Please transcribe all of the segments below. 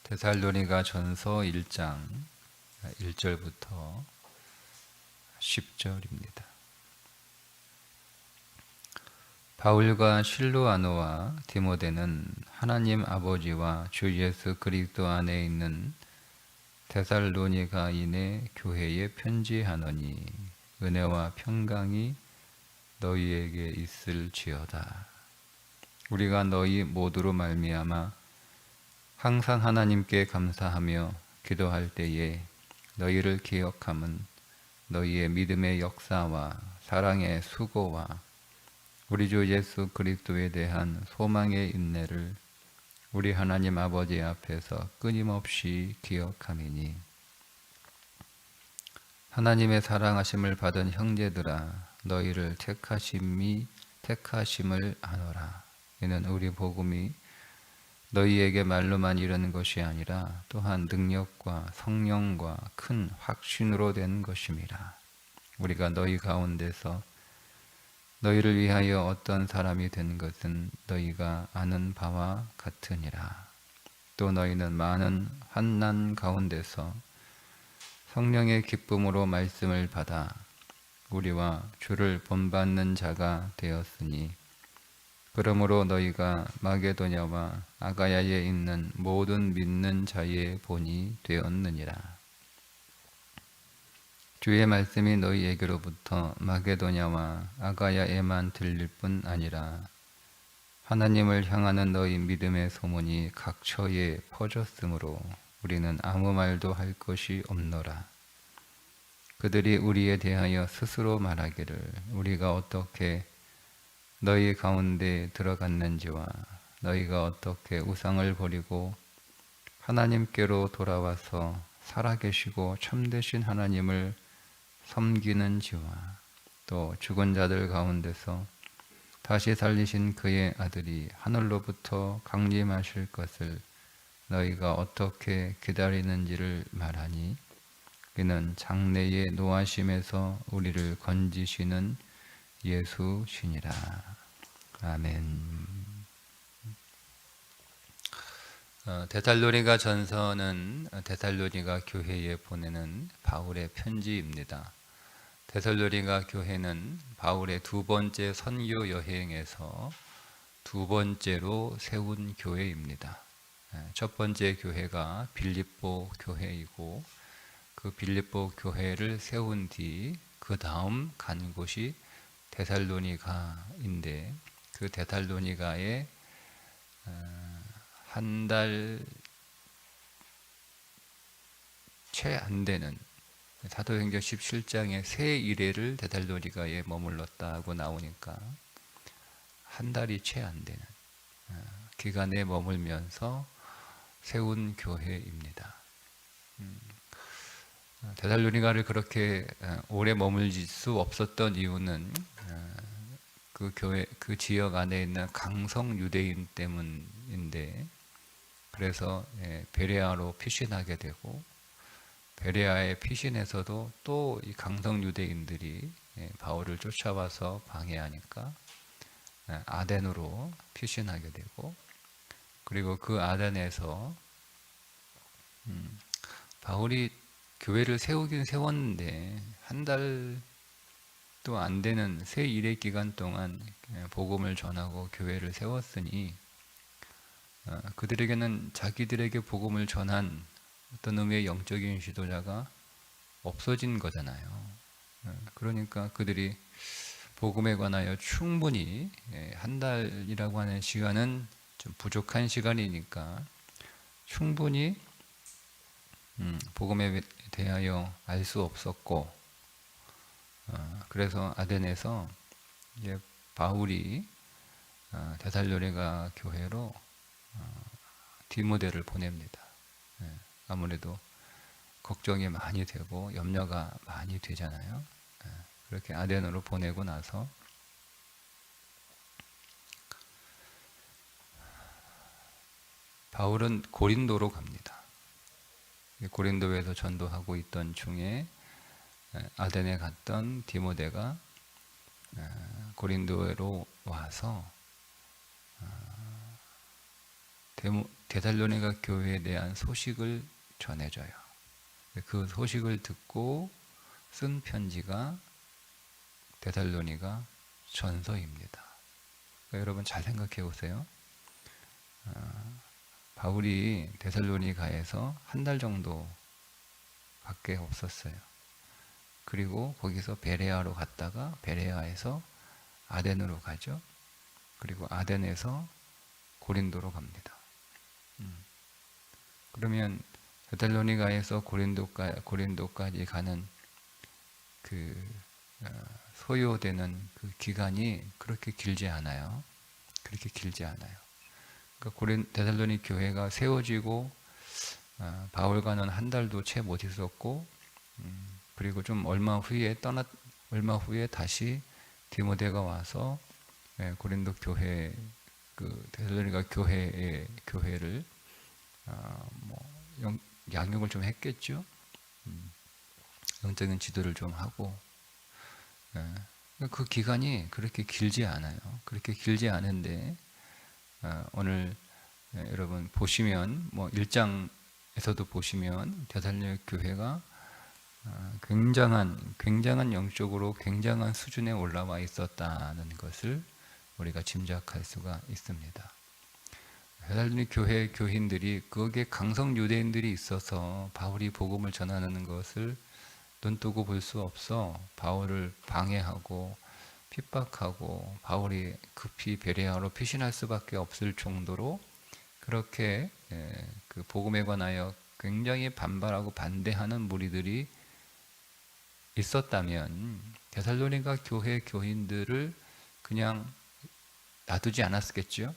데살로니가 전서 1장 1절부터 10절입니다. 바울과 실로아노와 디모데는 하나님 아버지와 주 예수 그리스도 안에 있는 데살로니가인의 교회에 편지하노니 은혜와 평강이 너희에게 있을지어다. 우리가 너희 모두로 말미암아 항상 하나님께 감사하며 기도할 때에 너희를 기억함은 너희의 믿음의 역사와 사랑의 수고와 우리 주 예수 그리스도에 대한 소망의 인내를 우리 하나님 아버지 앞에서 끊임없이 기억함이니 하나님의 사랑하심을 받은 형제들아 너희를 택하심을 아노라. 이는 우리 복음이 너희에게 말로만 이르는 것이 아니라 또한 능력과 성령과 큰 확신으로 된 것임이라. 우리가 너희 가운데서 너희를 위하여 어떤 사람이 된 것은 너희가 아는 바와 같으니라. 또 너희는 많은 환난 가운데서 성령의 기쁨으로 말씀을 받아 우리와 주를 본받는 자가 되었으니 그러므로 너희가 마게도냐와 아가야에 있는 모든 믿는 자의 본이 되었느니라. 주의 말씀이 너희에게로부터 마게도냐와 아가야에만 들릴 뿐 아니라 하나님을 향하는 너희 믿음의 소문이 각처에 퍼졌으므로 우리는 아무 말도 할 것이 없노라. 그들이 우리에 대하여 스스로 말하기를 우리가 어떻게 너희 가운데 들어갔는지와 너희가 어떻게 우상을 버리고 하나님께로 돌아와서 살아계시고 참되신 하나님을 섬기는지와 또 죽은 자들 가운데서 다시 살리신 그의 아들이 하늘로부터 강림하실 것을 너희가 어떻게 기다리는지를 말하니 이는 장래의 노하심에서 우리를 건지시는 예수시니라. 아멘. 데살로니가 전서는 데살로니가 교회에 보내는 바울의 편지입니다. 데살로니가 교회는 바울의 두 번째 선교 여행에서 두 번째로 세운 교회입니다. 첫 번째 교회가 빌립보 교회이고 그 빌립보 교회를 세운 뒤 그 다음 간 곳이 데살로니가인데 그 데살로니가에 한 달 채 안 되는 사도행전 17장에 새 이래를 데살로니가에 머물렀다고 나오니까 한 달이 채 안 되는 기간에 머물면서 세운 교회입니다. 데살로니가를 그렇게 오래 머물릴 수 없었던 이유는 그 교회, 그 지역 안에 있는 강성 유대인 때문인데, 그래서 베레아로 피신하게 되고, 베레아의 피신에서도 또 이 강성 유대인들이 바울을 쫓아와서 방해하니까 아덴으로 피신하게 되고, 그리고 그 아덴에서 바울이 교회를 세우긴 세웠는데 한 달도 안 되는 새 일의 기간 동안 복음을 전하고 교회를 세웠으니 그들에게는 자기들에게 복음을 전한 어떤 의미의 영적인 지도자가 없어진 거잖아요. 그러니까 그들이 복음에 관하여 충분히 한 달이라고 하는 시간은 좀 부족한 시간이니까 충분히 복음에 대하여 알 수 없었고, 그래서 아덴에서 이제 바울이 데살로니가 교회로 디모데를 보냅니다. 아무래도 걱정이 많이 되고 염려가 많이 되잖아요. 그렇게 아덴으로 보내고 나서 바울은 고린도로 갑니다. 고린도에서 전도하고 있던 중에 아덴에 갔던 디모데가 고린도로 와서 데살로니가 교회에 대한 소식을 전해줘요. 그 소식을 듣고 쓴 편지가 데살로니가 전서입니다. 그러니까 여러분 잘 생각해 보세요. 바울이 데살로니가에서 한 달 정도 밖에 없었어요. 그리고 거기서 베레아로 갔다가 베레아에서 아덴으로 가죠. 그리고 아덴에서 고린도로 갑니다. 그러면 데살로니가에서 고린도까지 가는 그 소요되는 그 기간이 그렇게 길지 않아요. 그렇게 길지 않아요. 그러니까 데살로니 교회가 세워지고 바울과는 한 달도 채 못 있었고, 그리고 좀 얼마 후에 다시 디모데가 와서 고린도 교회 그 데살로니가 교회를 양육을 좀 했겠죠. 영적인 지도를 좀 하고, 그 기간이 그렇게 길지 않아요. 그렇게 길지 않은데 오늘 여러분 보시면 1장에서도 보시면 데살로니가 교회가 굉장한 영적으로 굉장한 수준에 올라와 있었다는 것을 우리가 짐작할 수가 있습니다. 데살로니가 교회 교인들이 거기에 강성 유대인들이 있어서 바울이 복음을 전하는 것을 눈뜨고 볼 수 없어 바울을 방해하고 핍박하고 바울이 급히 베레아로 피신할 수밖에 없을 정도로 그렇게 그 복음에 관하여 굉장히 반발하고 반대하는 무리들이 있었다면 데살로니가 교회 교인들을 그냥 놔두지 않았겠죠.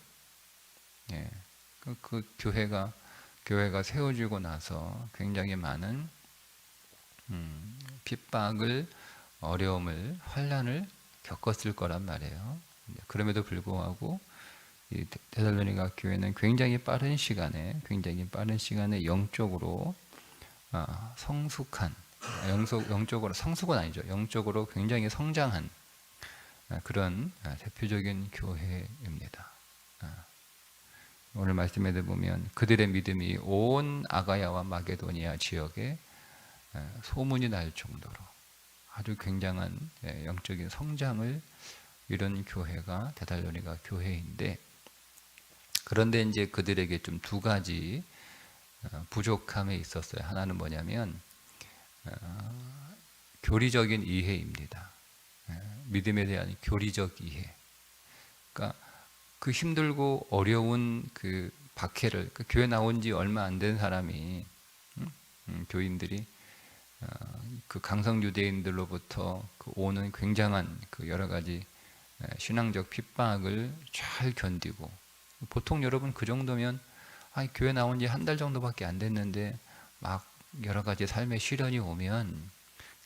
그 교회가 세워지고 나서 굉장히 많은 핍박을, 어려움을, 환난을 겪었을 거란 말이에요. 그럼에도 불구하고 이 데살로니가 교회는 굉장히 빠른 시간에 영적으로 성숙한, 영적으로 성숙은 아니죠. 영적으로 굉장히 성장한 그런 대표적인 교회입니다. 오늘 말씀에 보면 그들의 믿음이 온 아가야와 마게도니아 지역에 소문이 날 정도로 아주 굉장한 영적인 성장을 이룬 교회가 데살로니가 교회인데, 그런데 이제 그들에게 좀 두 가지 부족함이 있었어요. 하나는 뭐냐면 교리적인 이해입니다. 믿음에 대한 교리적 이해. 그러니까 그 힘들고 어려운 그 박해를, 그 교회 나온 지 얼마 안 된 사람이 교인들이 그 강성 유대인들로부터 그 오는 굉장한 그 여러 가지 신앙적 핍박을 잘 견디고, 보통 여러분 그 정도면 교회 나온 지 한 달 정도밖에 안 됐는데 막 여러 가지 삶의 시련이 오면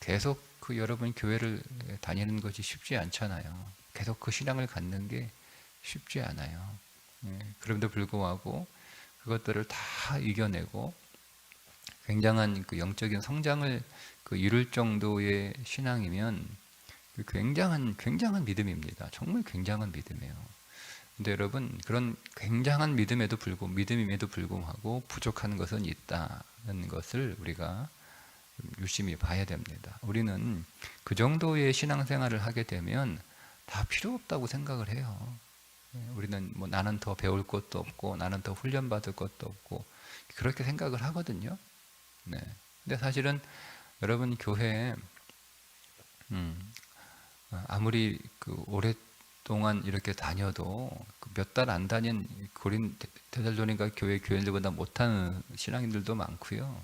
계속 그 여러분 교회를 다니는 것이 쉽지 않잖아요. 계속 그 신앙을 갖는 게 쉽지 않아요. 그럼에도 불구하고 그것들을 다 이겨내고 굉장한 그 영적인 성장을 이룰 정도의 신앙이면 굉장한 믿음입니다. 정말 굉장한 믿음이에요. 근데 여러분, 그런 굉장한 믿음임에도 불구하고 부족한 것은 있다는 것을 우리가 유심히 봐야 됩니다. 우리는 그 정도의 신앙생활을 하게 되면 다 필요 없다고 생각을 해요. 우리는 나는 더 배울 것도 없고 나는 더 훈련받을 것도 없고 그렇게 생각을 하거든요. 근데 사실은 여러분 교회에 아무리 오랫동안 이렇게 다녀도 몇 달 안 다닌 데살로니가 교회 교인들보다 못하는 신앙인들도 많고요.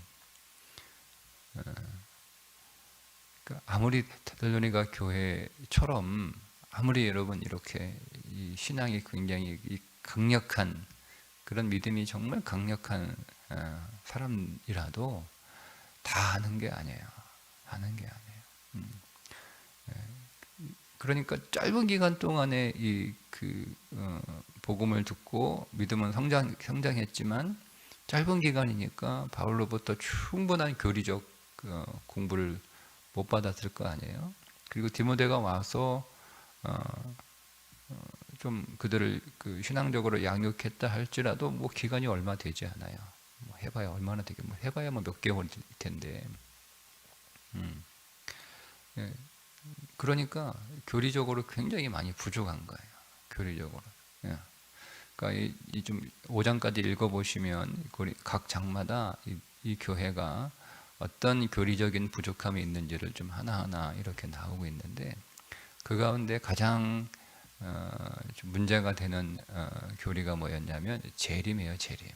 그러니까 아무리 데살로니가 교회처럼 아무리 여러분 이렇게 이 신앙이 굉장히 강력한 그런 믿음이 정말 강력한 사람이라도 다 아는 게 아니에요. 그러니까 짧은 기간 동안에 복음을 듣고 믿음은 성장했지만 짧은 기간이니까 바울로부터 충분한 교리적 공부를 못 받았을 거 아니에요. 그리고 디모데가 와서 좀 그들을 그 신앙적으로 양육했다 할지라도 뭐 기간이 얼마 되지 않아요. 뭐 해봐야 얼마나 되게 뭐 해봐야 뭐 몇 개월일 텐데. 예. 그러니까 교리적으로 굉장히 많이 부족한 거예요. 교리적으로. 예. 그러니까 이좀 5장까지 읽어보시면 각 장마다 이 교회가 어떤 교리적인 부족함이 있는지를 좀 하나하나 이렇게 나오고 있는데 그 가운데 가장 좀 문제가 되는 교리가 뭐였냐면 재림이에요. 재림.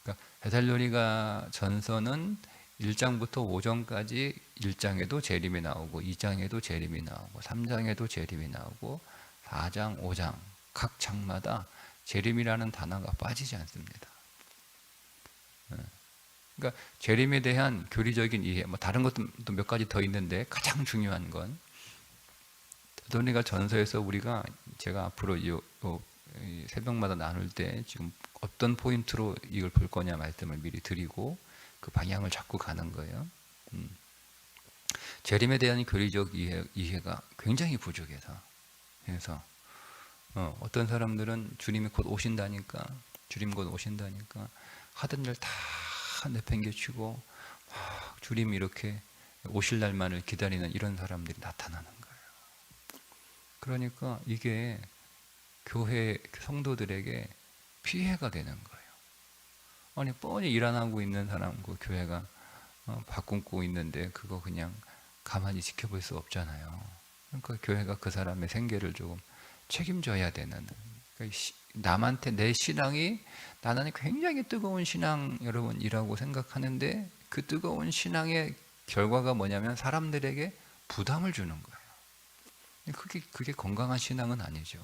그러니까 데살로니가 전서는 1장부터 5장까지 1장에도 재림이 나오고 2장에도 재림이 나오고 3장에도 재림이 나오고 4장, 5장 각 장마다 재림이라는 단어가 빠지지 않습니다. 그러니까 재림에 대한 교리적인 이해, 뭐 다른 것도 또 몇 가지 더 있는데 가장 중요한 건 데살로니가 전서에서 우리가 제가 앞으로 이 새벽마다 나눌 때 지금 어떤 포인트로 이걸 볼 거냐 말씀을 미리 드리고 그 방향을 잡고 가는 거예요. 재림에 대한 교리적 이해가 굉장히 부족해서 그래서 어떤 사람들은 주님이 곧 오신다니까 주님 곧 오신다니까 하던 일 다 내팽개치고 주님이 이렇게 오실 날만을 기다리는 이런 사람들이 나타나는 거예요. 그러니까 이게 교회 성도들에게 피해가 되는 거예요. 아니 뻔히 일 안 하고 있는 사람 그 교회가 밥 굶고 있는데 그거 그냥 가만히 지켜볼 수 없잖아요. 그러니까 교회가 그 사람의 생계를 조금 책임져야 되는 그러니까 남한테 내 신앙이 나는 굉장히 뜨거운 신앙 여러분이라고 생각하는데 그 뜨거운 신앙의 결과가 뭐냐면 사람들에게 부담을 주는 거예요. 그게 건강한 신앙은 아니죠.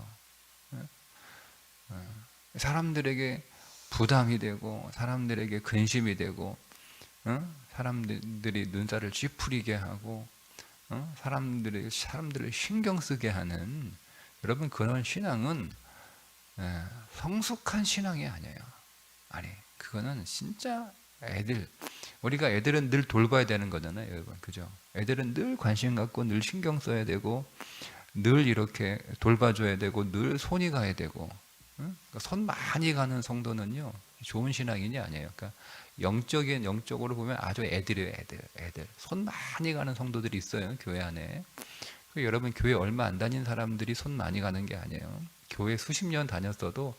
사람들에게 부담이 되고 사람들에게 근심이 되고 사람들이 눈살을 찌푸리게 하고 사람들을 신경 쓰게 하는 여러분 그런 신앙은 성숙한 신앙이 아니에요. 아니 그거는 진짜 우리가 애들은 늘 돌봐야 되는 거잖아요, 여러분. 그죠? 애들은 늘 관심 갖고 늘 신경 써야 되고 늘 이렇게 돌봐줘야 되고 늘 손이 가야 되고 그러니까 손 많이 가는 성도는요 좋은 신앙인이 아니에요. 그러니까 영적으로 보면 아주 애들이에요. 애들 손 많이 가는 성도들이 있어요 교회 안에. 여러분 교회 얼마 안 다닌 사람들이 손 많이 가는 게 아니에요. 교회 수십 년 다녔어도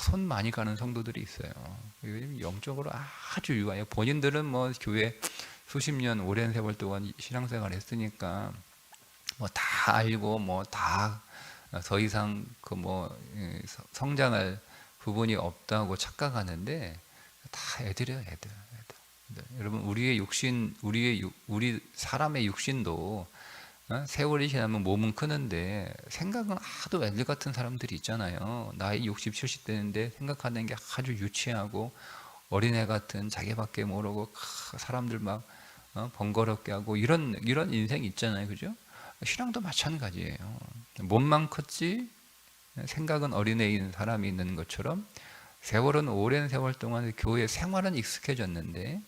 손 많이 가는 성도들이 있어요. 영적으로 아주 유아해요. 본인들은 뭐 교회 수십 년 오랜 세월 동안 신앙생활 했으니까 뭐 다 알고 뭐 다 더 이상 그 뭐 성장할 부분이 없다고 착각하는데 다 애들이에요, 애들. 여러분 우리 사람의 육신도 세월이 지나면 몸은 크는데 생각은 아주 애들 같은 사람들이 있잖아요. 나이 60, 70 되는데 생각하는 게 아주 유치하고 어린애 같은 자기밖에 모르고 사람들 막 번거롭게 하고 이런 인생 있잖아요, 그죠? 신앙도 마찬가지예요. 몸만 컸지 생각은 어린애인 사람이 있는 것처럼 세월은 오랜 세월 동안 교회 생활은 익숙해졌는데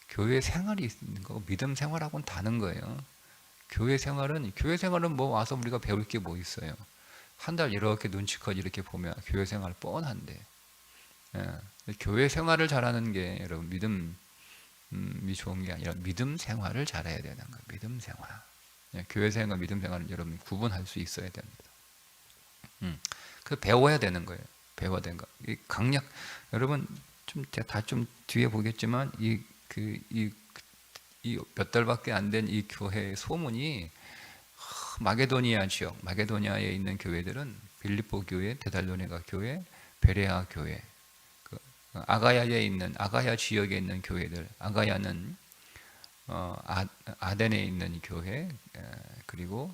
교회 생활이 있는 거 믿음 생활하고는 다른 거예요. 교회 생활은 뭐 와서 우리가 배울 게 뭐 있어요. 한 달 이렇게 눈치껏 이렇게 보면 교회 생활 뻔한데 교회 생활을 잘하는 게 여러분 믿음이 좋은 게 아니라 믿음 생활을 잘해야 되는 거예요. 믿음 생활. 교회 생활, 믿음 생활은 여러분 구분할 수 있어야 됩니다. 그 배워야 되는 거예요. 배워야 되는 거. 이 강약 여러분 좀 제가 다 좀 뒤에 보겠지만 이 몇 달밖에 안 된 이 교회의 소문이 마게도니아 지역, 마게도니아에 있는 교회들은 빌립보 교회, 데살로니가 교회, 베레아 교회, 아가야에 있는 아가야 지역에 있는 교회들, 아가야는 아덴에 있는 교회, 그리고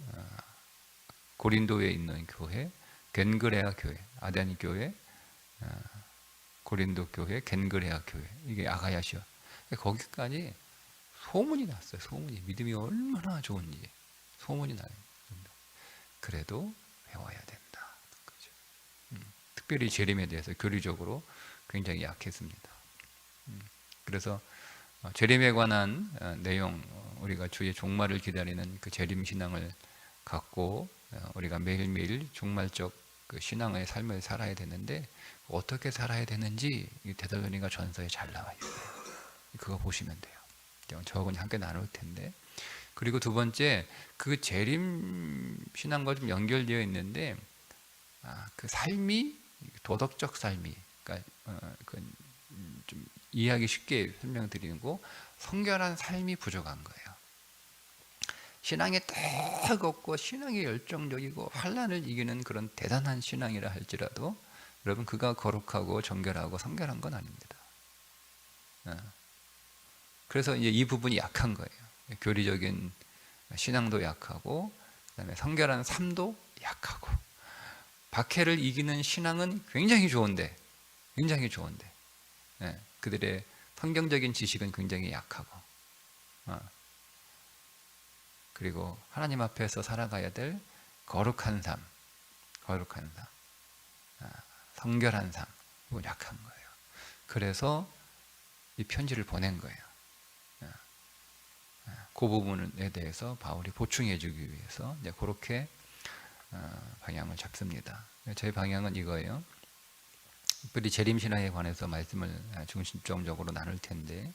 고린도에 있는 교회, 겐그레아 교회, 아덴 교회, 고린도 교회, 겐그레아 교회, 이게 아가야 지역. 거기까지 소문이 났어요. 소문이 믿음이 얼마나 좋은지 소문이 나요. 그래도 배워야 된다. 그죠? 특별히 재림에 대해서 교리적으로 굉장히 약했습니다. 그래서 재림에 관한 내용 우리가 주의 종말을 기다리는 그 재림 신앙을 갖고 우리가 매일매일 종말적 그 신앙의 삶을 살아야 되는데 어떻게 살아야 되는지 이 데살로니가 전서에 잘 나와 있어요. 그거 보시면 돼요. 저하고는 함께 나눌 텐데. 그리고 두 번째, 그 재림 신앙과 좀 연결되어 있는데 그 삶이 도덕적 삶이, 그러니까 좀 이해하기 쉽게 설명드리는 거, 성결한 삶이 부족한 거예요. 신앙이 뜨겁고 신앙이 열정적이고 환난을 이기는 그런 대단한 신앙이라 할지라도 여러분 그가 거룩하고 정결하고 성결한 건 아닙니다. 그래서 이제 이 부분이 약한 거예요. 교리적인 신앙도 약하고 그다음에 성결한 삶도 약하고, 박해를 이기는 신앙은 굉장히 좋은데 그들의 성경적인 지식은 굉장히 약하고, 그리고 하나님 앞에서 살아가야 될 거룩한 삶, 성결한 삶, 이건 약한 거예요. 그래서 이 편지를 보낸 거예요. 그 부분에 대해서 바울이 보충해 주기 위해서 이제 그렇게 방향을 잡습니다. 제 방향은 이거예요. 특별히 재림신앙에 관해서 말씀을 중심적으로 나눌 텐데,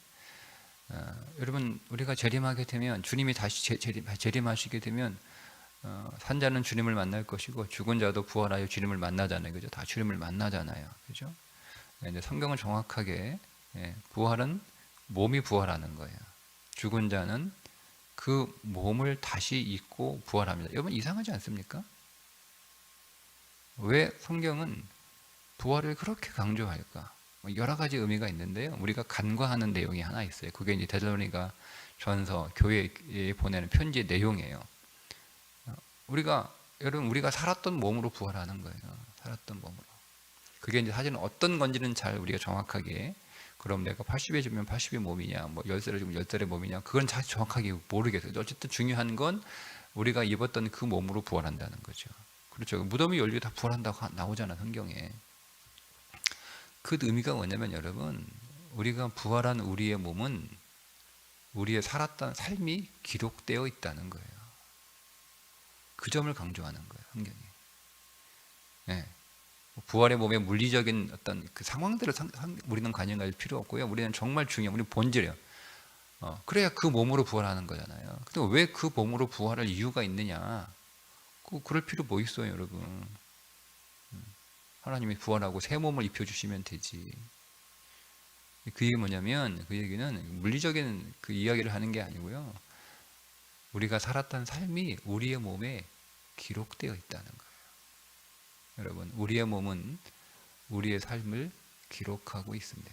여러분 우리가 재림하게 되면, 주님이 다시 재림하시게 되면 산자는 주님을 만날 것이고 죽은 자도 부활하여 주님을 만나잖아요. 그죠? 다 주님을 만나잖아요. 그죠? 이제 성경은 정확하게 부활은 몸이 부활하는 거예요. 죽은 자는 그 몸을 다시 입고 부활합니다. 여러분 이상하지 않습니까? 왜 성경은 부활을 그렇게 강조할까? 여러 가지 의미가 있는데요. 우리가 간과하는 내용이 하나 있어요. 그게 이제 데살로니가 전서 교회에 보내는 편지의 내용이에요. 여러분 우리가 살았던 몸으로 부활하는 거예요. 살았던 몸으로. 그게 이제 사실은 어떤 건지는 잘 우리가 정확하게, 그럼 내가 80에 주면 80의 몸이냐, 뭐 10살에 주면 10살의 몸이냐, 그건 잘 정확하게 모르겠어요. 어쨌든 중요한 건 우리가 입었던 그 몸으로 부활한다는 거죠. 그렇죠. 무덤이 열리고 다 부활한다고 나오잖아, 성경에. 그 의미가 뭐냐면 여러분, 우리가 부활한 우리의 몸은 우리의 살았던 삶이 기록되어 있다는 거예요. 그 점을 강조하는 거예요, 성경이. 네. 부활의 몸의 물리적인 어떤 그 상황들을 우리는 관여할 필요 없고요. 우리는 정말 중요한 우리 본질이에요. 그래야 그 몸으로 부활하는 거잖아요. 근데 왜 그 몸으로 부활할 이유가 있느냐? 그럴 필요 뭐 있어요, 여러분? 하나님이 부활하고 새 몸을 입혀주시면 되지. 그 얘기 뭐냐면, 그 얘기는 물리적인 그 이야기를 하는 게 아니고요. 우리가 살았던 삶이 우리의 몸에 기록되어 있다는 거예요. 여러분, 우리의 몸은 우리의 삶을 기록하고 있습니다.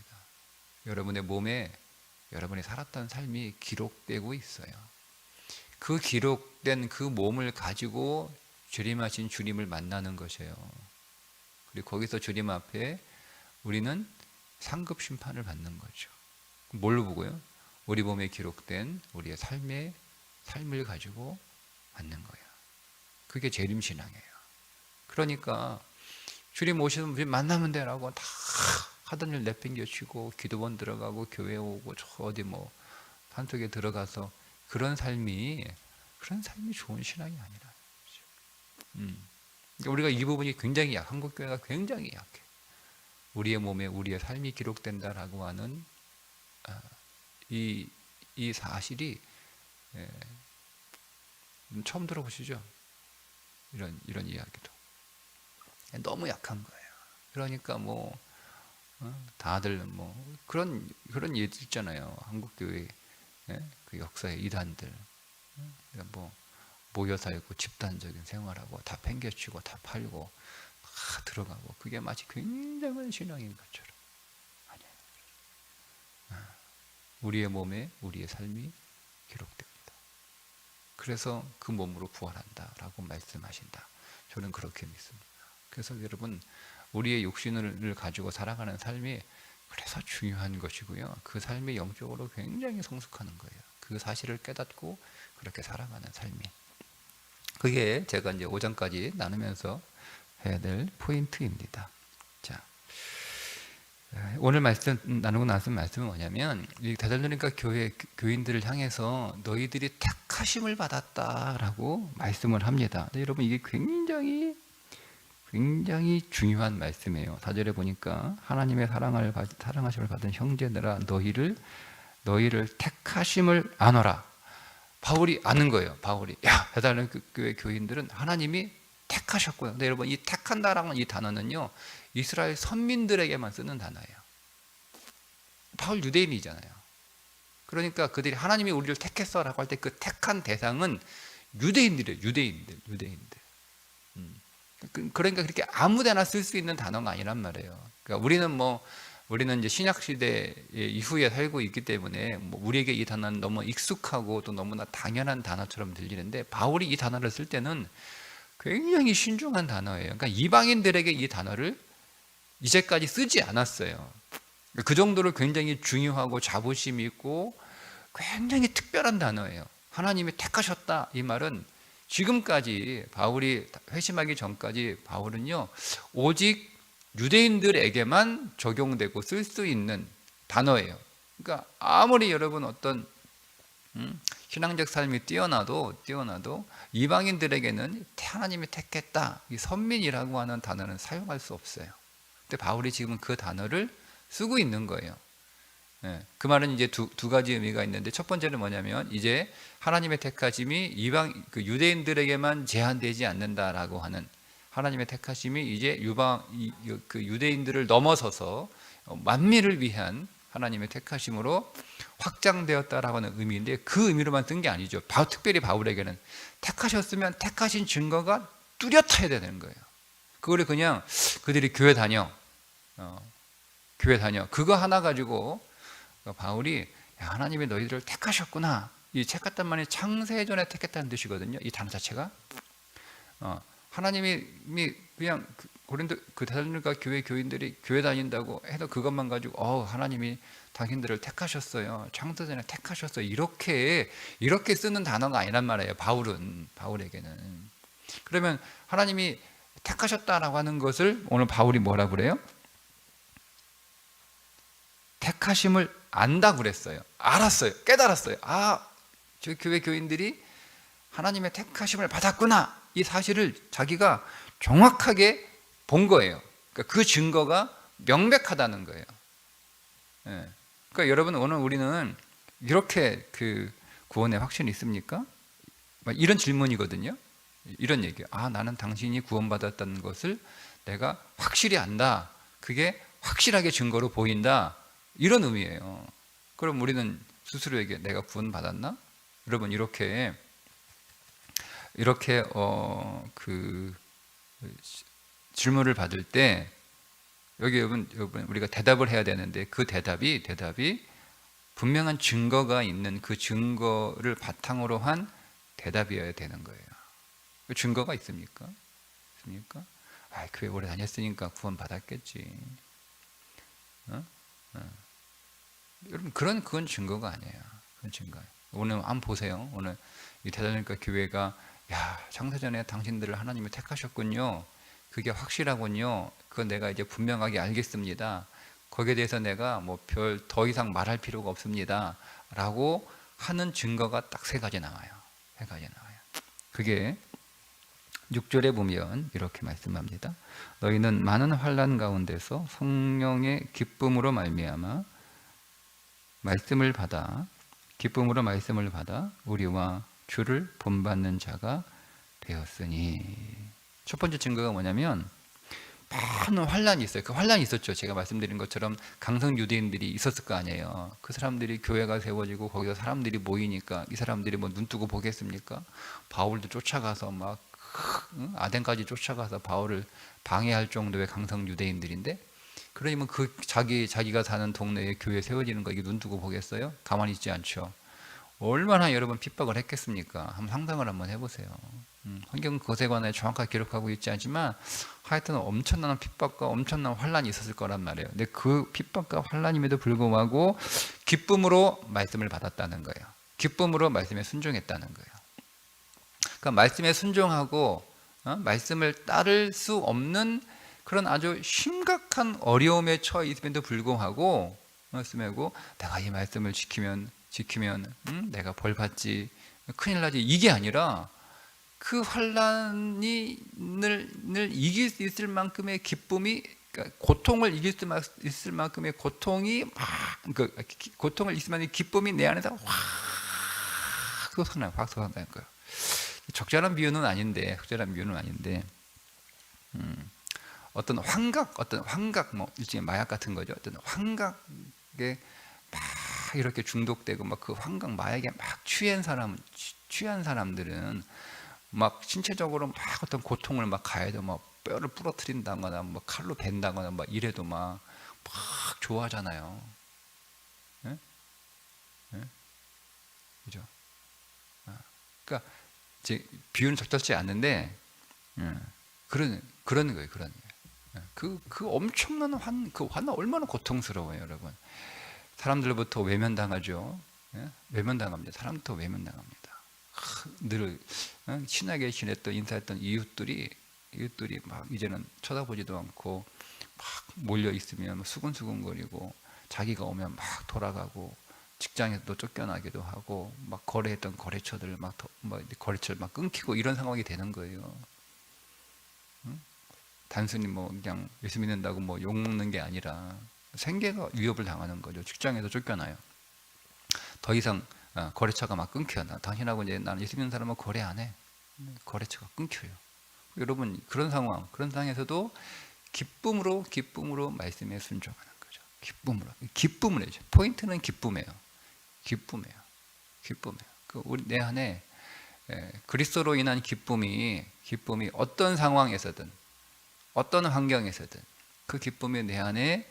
여러분의 몸에 여러분이 살았던 삶이 기록되고 있어요. 그 기록된 그 몸을 가지고 재림하신 주님을 만나는 것이에요. 그리고 거기서 주님 앞에 우리는 상급 심판을 받는 거죠. 뭘로 보고요? 우리 몸에 기록된 우리의 삶을 가지고 받는 거예요. 그게 재림신앙이에요. 그러니까 주님 오시면 우리 만나면 되라고 다 하던 일 내팽겨치고 기도원 들어가고 교회 오고 저 어디 뭐 산속에 들어가서 그런 삶이 좋은 신앙이 아니라. 그러니까 우리가 이 부분이 굉장히 한국 교회가 굉장히 약해. 우리의 몸에 우리의 삶이 기록된다라고 하는 이 사실이 처음 들어보시죠? 이런 이야기도 너무 약한 거예요. 그러니까 뭐 다들 뭐 그런 예들 있잖아요. 한국 교회 그 역사의 이단들, 뭐 모여 살고 집단적인 생활하고 다 팽개치고 다 팔고 다 들어가고, 그게 마치 굉장한 신앙인 것처럼. 아니에요. 우리의 몸에 우리의 삶이 기록됩니다. 그래서 그 몸으로 부활한다라고 말씀하신다. 저는 그렇게 믿습니다. 그래서 여러분, 우리의 육신을 가지고 살아가는 삶이 그래서 중요한 것이고요. 그 삶이 영적으로 굉장히 성숙하는 거예요. 그 사실을 깨닫고 그렇게 살아가는 삶이. 그게 제가 이제 5장까지 나누면서 해야 될 포인트입니다. 자, 오늘 나누고 나서 말씀은 뭐냐면, 이 데살로니가 교인들을 향해서 너희들이 택하심을 받았다라고 말씀을 합니다. 근데 여러분, 이게 굉장히 굉장히 중요한 말씀이에요. 4절에 보니까 하나님의 사랑하심을 받은 형제들아 너희를 택하심을 아노라. 바울이 아는 거예요. 바울이 베살로니가 교인들은 하나님이 택하셨구나. 근데 여러분 이 택한다라는 이 단어는요 이스라엘 선민들에게만 쓰는 단어예요. 바울 유대인이잖아요. 그러니까 그들이 하나님이 우리를 택했어라고 할 때 그 택한 대상은 유대인들이에요. 유대인들. 그러니까 그렇게 아무데나 쓸 수 있는 단어가 아니란 말이에요. 그러니까 우리는 이제 신약 시대 이후에 살고 있기 때문에 우리에게 이 단어는 너무 익숙하고 또 너무나 당연한 단어처럼 들리는데 바울이 이 단어를 쓸 때는 굉장히 신중한 단어예요. 그러니까 이방인들에게 이 단어를 이제까지 쓰지 않았어요. 그 정도로 굉장히 중요하고 자부심 있고 굉장히 특별한 단어예요. 하나님이 택하셨다 이 말은 지금까지 바울이 회심하기 전까지 바울은요 오직 유대인들에게만 적용되고 쓸 수 있는 단어예요. 그러니까 아무리 여러분 어떤 신앙적 삶이 뛰어나도 이방인들에게는 하나님이 택했다 이 선민이라고 하는 단어는 사용할 수 없어요. 근데 바울이 지금 그 단어를 쓰고 있는 거예요. 그 말은 이제 두 가지 의미가 있는데 첫 번째는 뭐냐면 이제 하나님의 택하심이 그 유대인들에게만 제한되지 않는다라고 하는 하나님의 택하심이 이제 그 유대인들을 넘어서서 만민을 위한 하나님의 택하심으로 확장되었다라고 하는 의미인데 그 의미로만 쓴 게 아니죠. 특별히 바울에게는 택하셨으면 택하신 증거가 뚜렷해야 되는 거예요. 그거를 그냥 그들이 교회 다녀 그거 하나 가지고 바울이 하나님이 너희들을 택하셨구나. 이 택했단 말이 창세전에 택했다는 뜻이거든요. 이 단어 자체가 하나님이 그냥 고린도 그 데살로니가 교회 교인들이 교회 다닌다고 해도 그것만 가지고 하나님이 당신들을 택하셨어요. 창세전에 택하셨어요. 이렇게 쓰는 단어가 아니란 말이에요. 바울에게는. 그러면 하나님이 택하셨다라고 하는 것을 오늘 바울이 뭐라 그래요? 택하심을 안다고 그랬어요. 알았어요. 깨달았어요. 저 교회 교인들이 하나님의 택하심을 받았구나. 이 사실을 자기가 정확하게 본 거예요. 그러니까 그 증거가 명백하다는 거예요. 그러니까 여러분 오늘 우리는 이렇게 그 구원의 확신이 있습니까? 이런 질문이거든요. 이런 얘기예요. 나는 당신이 구원받았다는 것을 내가 확실히 안다. 그게 확실하게 증거로 보인다. 이런 의미예요. 그럼 우리는 스스로에게 내가 구원받았나? 여러분 이렇게 그 질문을 받을 때 여기 여러분 우리가 대답을 해야 되는데 그 대답이 분명한 증거가 있는 그 증거를 바탕으로 한 대답이어야 되는 거예요. 그 증거가 있습니까? 교회 오래 다녔으니까 구원 받았겠지. 여러분 그건 증거가 아니에요. 그건 증거예요. 오늘 한번 보세요. 오늘 이 데살로니가 교회가 창세전에 당신들을 하나님이 택하셨군요. 그게 확실하군요. 그건 내가 이제 분명하게 알겠습니다. 거기에 대해서 내가 별 더 이상 말할 필요가 없습니다. 라고 하는 증거가 딱 세 가지 나와요. 그게 6절에 보면 이렇게 말씀합니다. 너희는 많은 환난 가운데서 성령의 기쁨으로 말미암아 기쁨으로 말씀을 받아 우리와 주를 본받는 자가 되었으니. 첫 번째 증거가 뭐냐면 많은 환난이 있어요. 그 환난이 있었죠. 제가 말씀드린 것처럼 강성 유대인들이 있었을 거 아니에요. 그 사람들이 교회가 세워지고 거기서 사람들이 모이니까 이 사람들이 눈 뜨고 보겠습니까? 바울도 쫓아가서 아덴까지 쫓아가서 바울을 방해할 정도의 강성 유대인들인데, 그러면 자기가 사는 동네에 교회 세워지는 거 이게 눈 뜨고 보겠어요? 가만히 있지 않죠. 얼마나 여러분 핍박을 했겠습니까? 한번 상상을 한번 해보세요. 성경 그것에 관해 정확하게 기록하고 있지 않지만 하여튼 엄청난 핍박과 엄청난 환난이 있었을 거란 말이에요. 근데 그 핍박과 환난임에도 불구하고 기쁨으로 말씀을 받았다는 거예요. 기쁨으로 말씀에 순종했다는 거예요. 그러니까 말씀에 순종하고 말씀을 따를 수 없는 그런 아주 심각한 어려움에 처해 있음에도 불구하고 내가 이 말씀을 지키면 내가 벌 받지, 큰일 나지, 이게 아니라 그 환란이 늘 이길 수 있을 만큼의 기쁨이, 그러니까 고통을 이길 수 있을 만큼의 고통이 고통을 있을 만한 기쁨이 내 안에서 확 솟아나요. 확 솟아나는 거예요. 적절한 비유는 아닌데, 어떤 환각, 뭐 일종의 마약 같은 거죠. 어떤 환각에 막 이렇게 중독되고 막 그 환각 마약에 막 취한 사람들은 막 신체적으로 막 어떤 고통을 막 가해도 막 뼈를 부러뜨린다거나 뭐 칼로 벤다거나 막 이래도 막 좋아하잖아요. 예? 예? 그죠? 그러니까 제 비유는 적절치 않는데, 그런 거예요. 그 엄청난 그 환난 얼마나 고통스러워요, 여러분. 사람들로부터 외면당하죠. 예? 외면당합니다. 사람부터 외면당합니다. 늘 친하게 지냈던 인사했던 이웃들이 막 이제는 쳐다보지도 않고 막 몰려 있으면 수근수근거리고, 자기가 오면 막 돌아가고, 직장에서도 쫓겨나기도 하고, 막 거래했던 거래처들 거래처를 막 끊기고, 이런 상황이 되는 거예요. 단순히 뭐 그냥 예수 믿는다고 뭐 욕먹는 게 아니라 생계가 위협을 당하는 거죠. 직장에서 쫓겨나요. 더 이상 거래처가 막 끊겨. 당신하고 이제 나는 예수 믿는 사람은 거래 안 해. 거래처가 끊겨요. 여러분, 그런 상황에서도 기쁨으로 말씀에 순종하는 거죠. 기쁨을 해죠. 포인트는 기쁨이에요. 우리 내 안에 그리스도로 인한 기쁨이 어떤 상황에서든 어떤 환경에서든 그 기쁨이 내 안에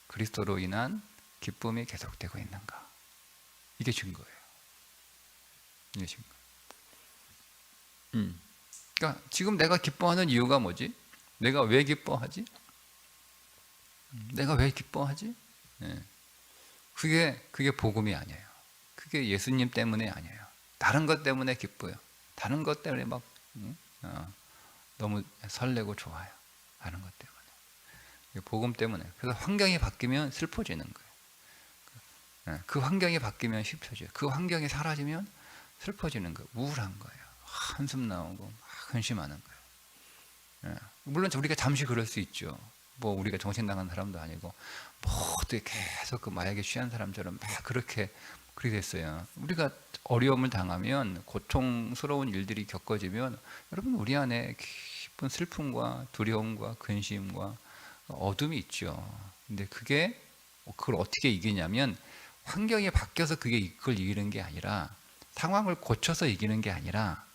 그리스도로 인한 기쁨이 계속되고 있는가? 이게 증거예요. 그러니까 지금 내가 기뻐하는 이유가 뭐지? 내가 왜 기뻐하지? 네. 그게 복음이 아니에요. 그게 예수님 때문에 아니에요. 다른 것 때문에 기뻐요. 다른 것 때문에 막 너무 설레고 좋아요. 다른 것 때문에. 복음 때문에. 그래서 환경이 바뀌면 슬퍼지는 거예요. 그 환경이 바뀌면 슬퍼져요. 그 환경이 사라지면 슬퍼지는 거예요. 우울한 거예요. 한숨 나오고 근심하는 거예요. 물론 우리가 잠시 그럴 수 있죠. 뭐 우리가 정신 나간 사람도 아니고 뭐 어떻게 계속 그 마약에 취한 사람처럼 막 그렇게 됐어요. 우리가 어려움을 당하면, 고통스러운 일들이 겪어지면, 여러분, 우리 안에 깊은 슬픔과 두려움과 근심과 어둠이 있죠. 근데 그걸 어떻게 이기냐면, 환경이 바뀌어서 그걸 이기는 게 아니라, 상황을 고쳐서 이기는 게 아니라,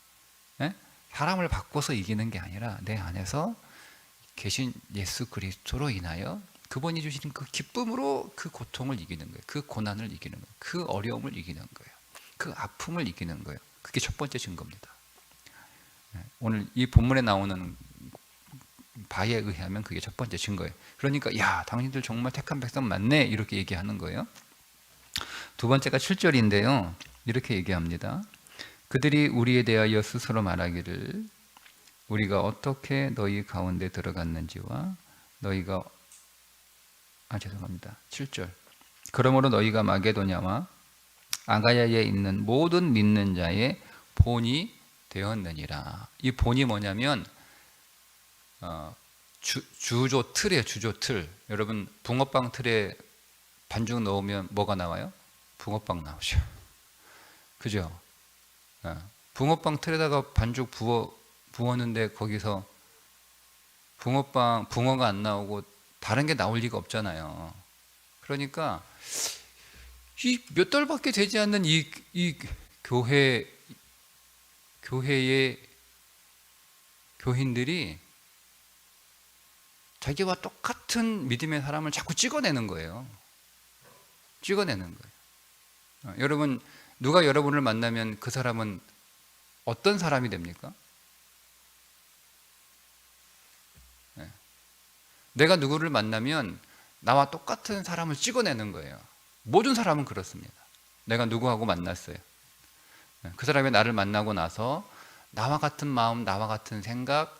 사람을 바꿔서 이기는 게 아니라, 내 안에서 계신 예수 그리스도로 인하여 그분이 주시는 그 기쁨으로 그 고통을 이기는 거예요. 그 고난을 이기는 거예요. 그 어려움을 이기는 거예요. 그 아픔을 이기는 거예요. 그게 첫 번째 증거입니다. 오늘 이 본문에 나오는 바에 의하면 그게 첫 번째 증거예요. 그러니까 야, 당신들 정말 택한 백성 맞네, 이렇게 얘기하는 거예요. 두 번째가 7절인데요. 이렇게 얘기합니다. 그들이 우리에 대하여 스스로 말하기를 우리가 어떻게 너희 가운데 들어갔는지와 너희가 7절. 그러므로 너희가 마게도냐와 아가야에 있는 모든 믿는 자의 본이 되었느니라. 이 본이 뭐냐면 주조 틀이에요. 주조 틀. 여러분, 붕어빵 틀에 반죽 넣으면 뭐가 나와요? 붕어빵 나오죠. 그죠? 붕어빵 틀에다가 반죽 부었는데 거기서 붕어가 안 나오고 다른 게 나올 리가 없잖아요. 그러니까 이 몇 달밖에 되지 않는 이 교회의 교인들이 자기와 똑같은 믿음의 사람을 자꾸 찍어내는 거예요. 여러분, 누가 여러분을 만나면 그 사람은 어떤 사람이 됩니까? 내가 누구를 만나면 나와 똑같은 사람을 찍어내는 거예요. 모든 사람은 그렇습니다. 내가 누구하고 만났어요. 그 사람이 나를 만나고 나서 나와 같은 마음, 나와 같은 생각,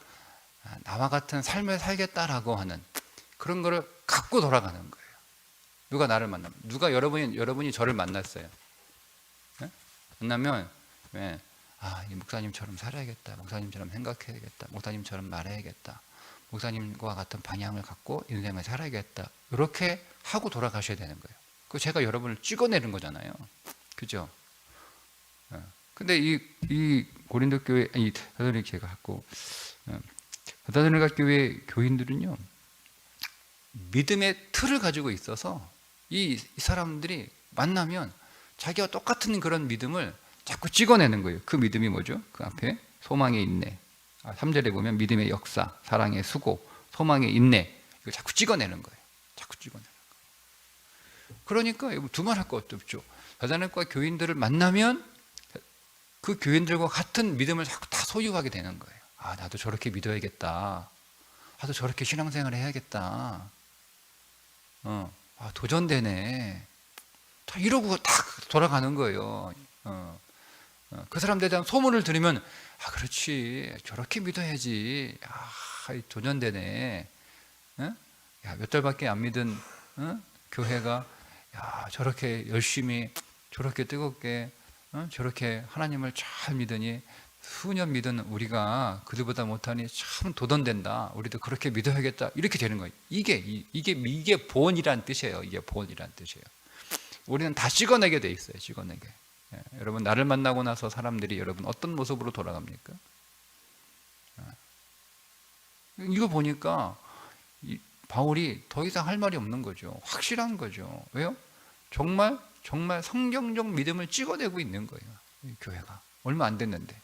나와 같은 삶을 살겠다라고 하는 그런 거를 갖고 돌아가는 거예요. 누가 나를 만나면, 여러분이 저를 만났어요. 만나면 이 목사님처럼 살아야겠다, 목사님처럼 생각해야겠다, 목사님처럼 말해야겠다, 목사님과 같은 방향을 갖고 인생을 살아야겠다, 이렇게 하고 돌아가셔야 되는 거예요. 그 제가 여러분을 찍어내는 거잖아요. 그죠? 근데 이 고린도 교회, 이 데살로니가 갖고 데살로니가 교회 교인들은요, 믿음의 틀을 가지고 있어서 이 사람들이 만나면 자기와 똑같은 그런 믿음을 자꾸 찍어내는 거예요. 그 믿음이 뭐죠? 그 앞에 소망의 인내. 3절에 보면 믿음의 역사, 사랑의 수고, 소망의 인내. 이거 자꾸 찍어내는 거예요. 자꾸 찍어내는 거예요. 그러니까 두말할 것도 없죠. 데살로니가 교인들을 만나면 그 교인들과 같은 믿음을 자꾸 다 소유하게 되는 거예요. 나도 저렇게 믿어야겠다. 나도 저렇게 신앙생활 해야겠다. 도전되네. 다 이러고 딱 돌아가는 거예요. 그 사람들에 대한 소문을 들으면 그렇지, 저렇게 믿어야지. 도전되네. 몇 달밖에 안 믿은 교회가 저렇게 열심히, 저렇게 뜨겁게, 저렇게 하나님을 잘 믿으니, 수년 믿은 우리가 그들보다 못하니 참 도전된다. 우리도 그렇게 믿어야겠다. 이렇게 되는 거예요. 이게 본이란 뜻이에요. 이게 본이란 뜻이에요. 우리는 다 찍어내게 돼 있어요. 찍어내게. 여러분, 나를 만나고 나서 사람들이 여러분 어떤 모습으로 돌아갑니까? 이거 보니까 바울이 더 이상 할 말이 없는 거죠. 확실한 거죠. 왜요? 정말 성경적 믿음을 찍어내고 있는 거예요. 이 교회가 얼마 안 됐는데.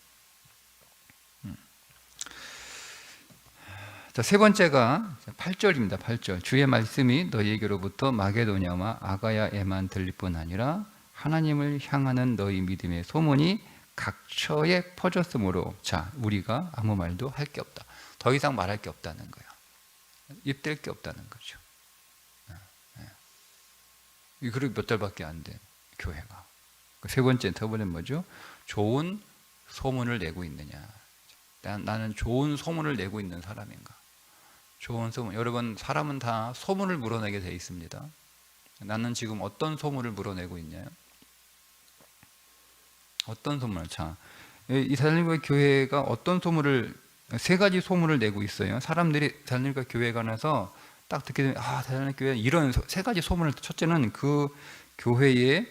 자, 세 번째가 8절입니다. 8절. 주의 말씀이 너희에게로부터 마게도냐와 아가야에만 들릴 뿐 아니라 하나님을 향하는 너희 믿음의 소문이 각처에 퍼졌으므로, 자, 우리가 아무 말도 할 게 없다. 더 이상 말할 게 없다는 거예요. 입댈 게 없다는 거죠. 그리고 몇 달밖에 안 된 교회가. 세 번째 터보는 뭐죠? 좋은 소문을 내고 있느냐. 나는 좋은 소문을 내고 있는 사람인가? 좋은 소문. 여러분, 사람은 다 소문을 물어내게 돼 있습니다. 나는 지금 어떤 소문을 물어내고 있냐요? 어떤 소문을? 자, 이 데살로니가 교회가 어떤 소문을, 세 가지 소문을 내고 있어요. 사람들이 데살로니가 교회에 관해서 딱 듣게 되면 데살로니가 교회 이런 세 가지 소문을. 첫째는 그 교회에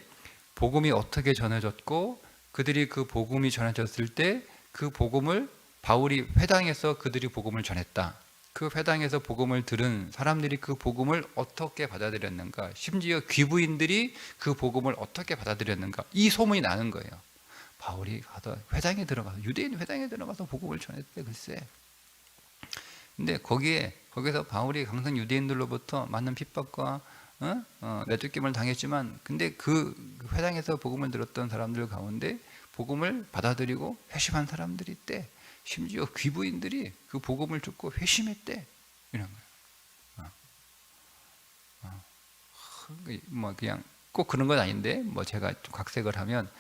복음이 어떻게 전해졌고, 그들이 그 복음이 전해졌을 때 그 복음을 바울이 회당에서 그들이 복음을 전했다. 그 회당에서 복음을 들은 사람들이 그 복음을 어떻게 받아들였는가, 심지어 귀부인들이 그 복음을 어떻게 받아들였는가, 이 소문이 나는 거예요. 바울이 가서 회당에 들어가서, 유대인 회당에 들어가서 복음을 전했대. 글쎄. 근데 거기서 바울이 항상 유대인들로부터 많은 핍박과 내쫓김을 당했지만, 근데 그 회당에서 복음을 들었던 사람들 가운데 복음을 받아들이고 회심한 사람들이 있대. 심지어 귀부인들이 그 복음을 듣고 회심했대. 이런 거예요. 뭐 그냥 꼭 그런 건 아닌데, 뭐 제가 좀 각색을 하면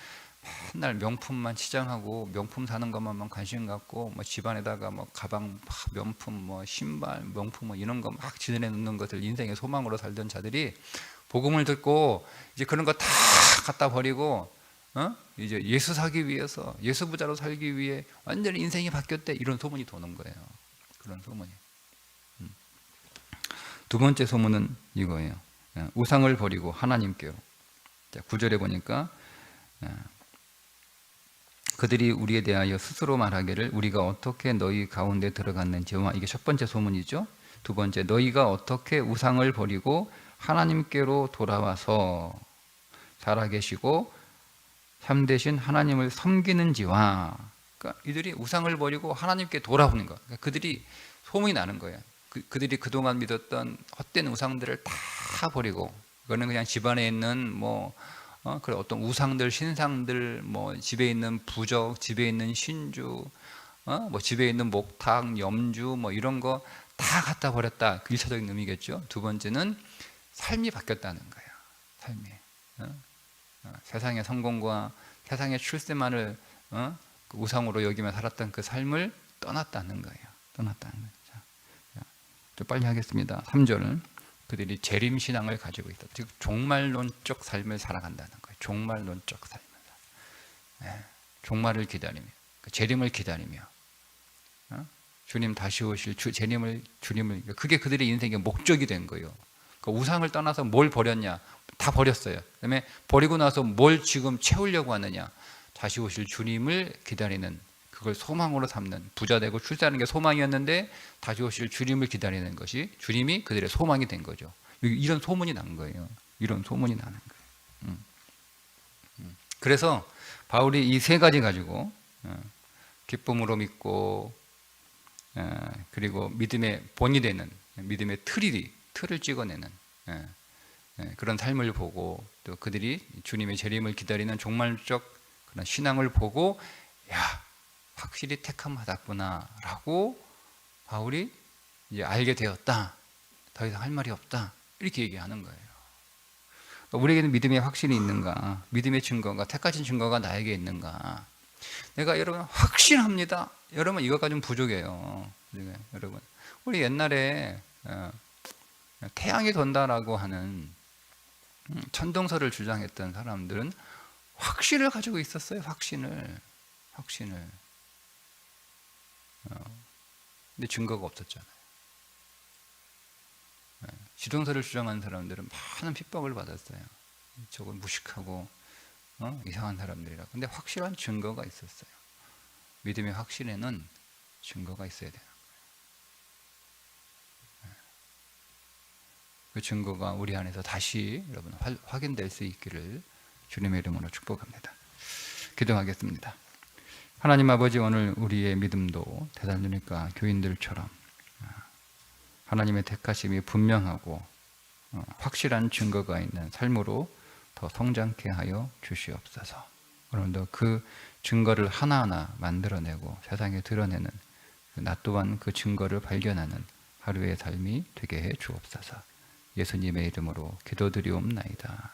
맨날 명품만 치장하고 명품 사는 것만 관심 갖고, 뭐 집안에다가 뭐 가방, 명품, 뭐 신발, 명품, 뭐 이런 거 막 지내내 놓는 것을 인생의 소망으로 살던 자들이 복음을 듣고 이제 그런 거 다 갖다 버리고, 이제 예수 사기 위해서, 예수 부자로 살기 위해 완전히 인생이 바뀌었대. 이런 소문이 도는 거예요. 그런 소문이. 두 번째 소문은 이거예요. 우상을 버리고 하나님께로. 9절에 보니까 그들이 우리에 대하여 스스로 말하기를 우리가 어떻게 너희 가운데 들어갔는지와, 이게 첫 번째 소문이죠. 두 번째, 너희가 어떻게 우상을 버리고 하나님께로 돌아와서 살아계시고 참되신 하나님을 섬기는지와. 그러니까 이들이 우상을 버리고 하나님께 돌아오는 것. 그러니까 그들이 소문이 나는 거예요. 그들이 그동안 믿었던 헛된 우상들을 다 버리고, 이거는 그냥 집안에 있는 그런 어떤 우상들, 신상들, 뭐 집에 있는 부적, 집에 있는 신주, 뭐 집에 있는 목탁, 염주, 뭐 이런 거 다 갖다 버렸다. 그 1차적인 의미겠죠. 두 번째는 삶이 바뀌었다는 거예요. 삶이. 세상의 성공과 세상의 출세만을 그 우상으로 여기며 살았던 그 삶을 떠났다는 거예요. 떠났다는 거예요. 좀 빨리 하겠습니다. 3절. 그들이 재림신앙을 가지고 있다. 즉 종말론적 삶을 살아간다는 거예요. 종말론적 삶을. 종말을 기다리며, 재림을 기다리며, 주님 다시 오실 주님을, 그게 그들의 인생의 목적이 된 거예요. 그 우상을 떠나서 뭘 버렸냐? 다 버렸어요. 그다음에 버리고 나서 뭘 지금 채우려고 하느냐? 다시 오실 주님을 기다리는, 그걸 소망으로 삼는, 부자 되고 출세하는 게 소망이었는데 다시 오실 주님을 기다리는 것이 주님이 그들의 소망이 된 거죠. 이런 소문이 난 거예요. 이런 소문이 나는 거예요. 그래서 바울이 이 세 가지 가지고 기쁨으로 믿고, 그리고 믿음의 본이 되는, 믿음의 틀을 찍어내는 그런 삶을 보고, 또 그들이 주님의 재림을 기다리는 종말적 그런 신앙을 보고, 야, 확실히 택함 받았구나라고 바울이 이제 알게 되었다. 더 이상 할 말이 없다. 이렇게 얘기하는 거예요. 우리에게는 믿음의 확신이 있는가? 믿음의 증거가, 택하신 증거가 나에게 있는가? 내가 여러분 확신합니다. 여러분 이것 가지고 부족해요. 여러분, 우리 옛날에 태양이 돈다라고 하는 천동설을 주장했던 사람들은 확신을 가지고 있었어요. 확신을. 근데 증거가 없었잖아요. 지동설을 주장하는 사람들은 많은 핍박을 받았어요. 저건 무식하고 이상한 사람들이라. 근데 확실한 증거가 있었어요. 믿음의 확신에는 증거가 있어야 되는 거예요. 그 증거가 우리 안에서 다시 여러분 확인될 수 있기를 주님의 이름으로 축복합니다. 기도하겠습니다. 하나님 아버지, 오늘 우리의 믿음도 대달리니까 교인들처럼 하나님의 택하심이 분명하고 확실한 증거가 있는 삶으로 더 성장케 하여 주시옵소서. 오늘도 그 증거를 하나하나 만들어내고 세상에 드러내는 나 또한 그 증거를 발견하는 하루의 삶이 되게 해 주옵소서. 예수님의 이름으로 기도드리옵나이다.